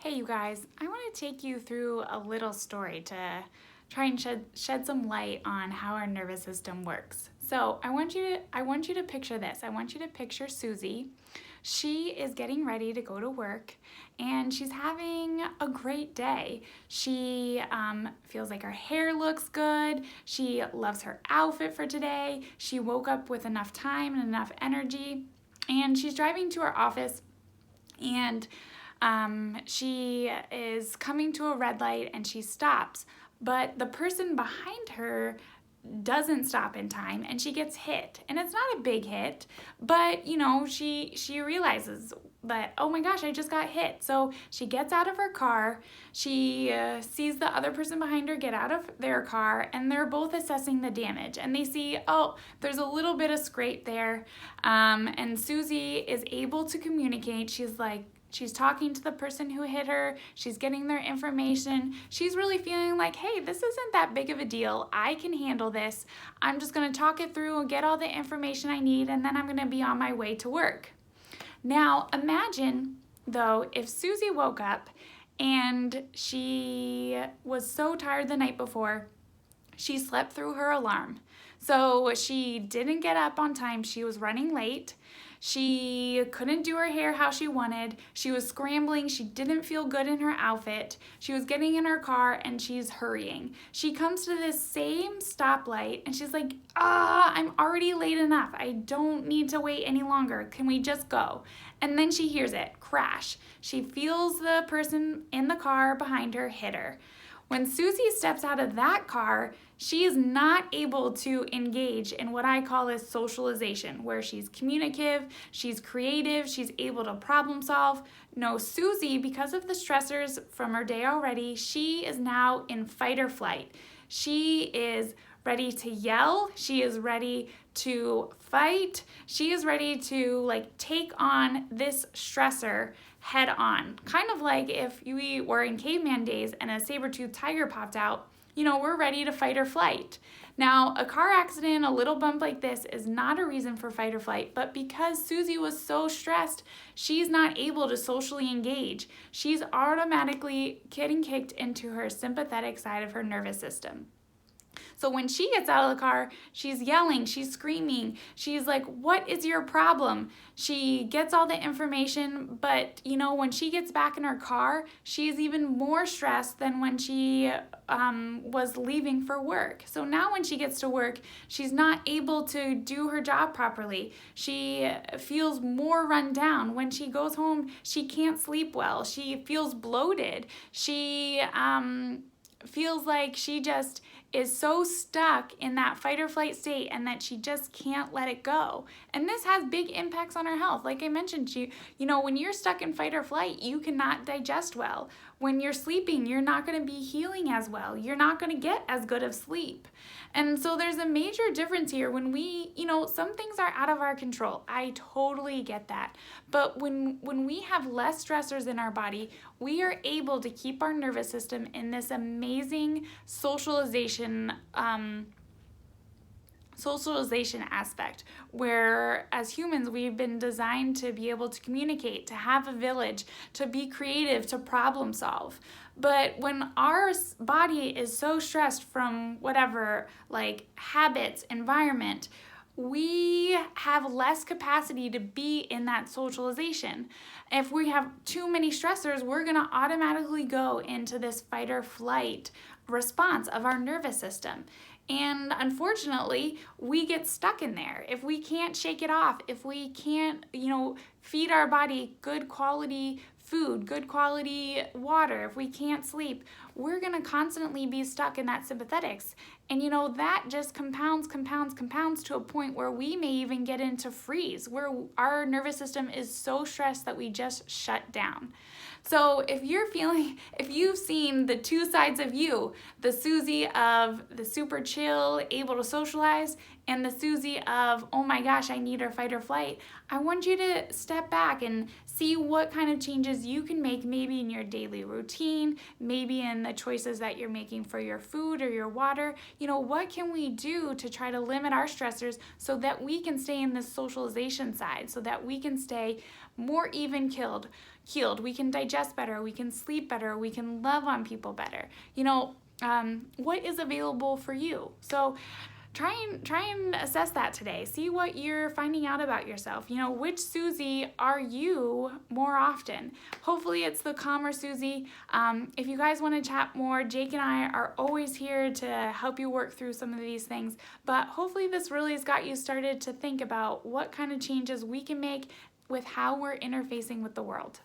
Hey you guys, I want to take you through a little story to try and shed some light on how our nervous system works. So I want you to picture this. I want you to picture Susie. She is getting ready to go to work and she's having a great day. She feels like her hair looks good. She loves her outfit for today. She woke up with enough time and enough energy, and she's driving to her office, and she is coming to a red light and she stops, but the person behind her doesn't stop in time and she gets hit. And it's not a big hit, but she realizes that, oh my gosh, I just got hit. So she gets out of her car, she sees the other person behind her get out of their car, and they're both assessing the damage. And they see, oh, there's a little bit of scrape there. And Susie is able to communicate. She's talking to the person who hit her. She's getting their information. She's really feeling like, hey, this isn't that big of a deal. I can handle this. I'm just going to talk it through and get all the information I need, and then I'm going to be on my way to work. Now, imagine, though, if Susie woke up and she was so tired the night before, she slept through her alarm. So she didn't get up on time. She was running late. She couldn't do her hair how she wanted. She was scrambling. She didn't feel good in her outfit. She was getting in her car and she's hurrying. She comes to this same stoplight and she's like, I'm already late enough. I don't need to wait any longer. Can we just go? And then she hears it crash. She feels the person in the car behind her hit her. When Susie steps out of that car, she is not able to engage in what I call as socialization, where she's communicative, she's creative, she's able to problem solve. No, Susie, because of the stressors from her day already, she is now in fight or flight. She is ready to yell, she is ready to fight, she is ready to take on this stressor head on. Kind of like if we were in caveman days and a saber-toothed tiger popped out, we're ready to fight or flight. Now, a car accident, a little bump like this is not a reason for fight or flight, but because Susie was so stressed, she's not able to socially engage. She's automatically getting kicked into her sympathetic side of her nervous system. So when she gets out of the car, she's yelling, she's screaming, she's like, what is your problem? She gets all the information, but when she gets back in her car, she's even more stressed than when she was leaving for work. So now when she gets to work, she's not able to do her job properly. She feels more run down. When she goes home, she can't sleep well. She feels bloated. She feels like she just is so stuck in that fight or flight state and that she just can't let it go. And this has big impacts on her health. Like I mentioned, when you're stuck in fight or flight, you cannot digest well. When you're sleeping, you're not going to be healing as well. You're not going to get as good of sleep. And so there's a major difference here when some things are out of our control. I totally get that. But when we have less stressors in our body, we are able to keep our nervous system in this amazing socialization aspect, where as humans we've been designed to be able to communicate, to have a village, to be creative, to problem solve. But when our body is so stressed from whatever, like habits, environment, we have less capacity to be in that socialization. If we have too many stressors, we're going to automatically go into this fight or flight response of our nervous system. And unfortunately, we get stuck in there. If we can't shake it off, if we can't, feed our body good quality food, good quality water, if we can't sleep, we're going to constantly be stuck in that sympathetics. And that just compounds to a point where we may even get into freeze, where our nervous system is so stressed that we just shut down. So if you've seen the two sides of you, the Susie of the super chill, able to socialize, and the Susie of, oh my gosh, I need her fight or flight, I want you to step back and see what kind of changes you can make, maybe in your daily routine, maybe in the choices that you're making for your food or your water. What can we do to try to limit our stressors so that we can stay in this socialization side, so that we can stay more even healed, we can digest better, we can sleep better, we can love on people better. You know, what is available for you? So try and assess that today. See what you're finding out about yourself. You know, which Susie are you more often? Hopefully it's the calmer Susie. If you guys want to chat more, Jake and I are always here to help you work through some of these things. But hopefully this really has got you started to think about what kind of changes we can make with how we're interfacing with the world.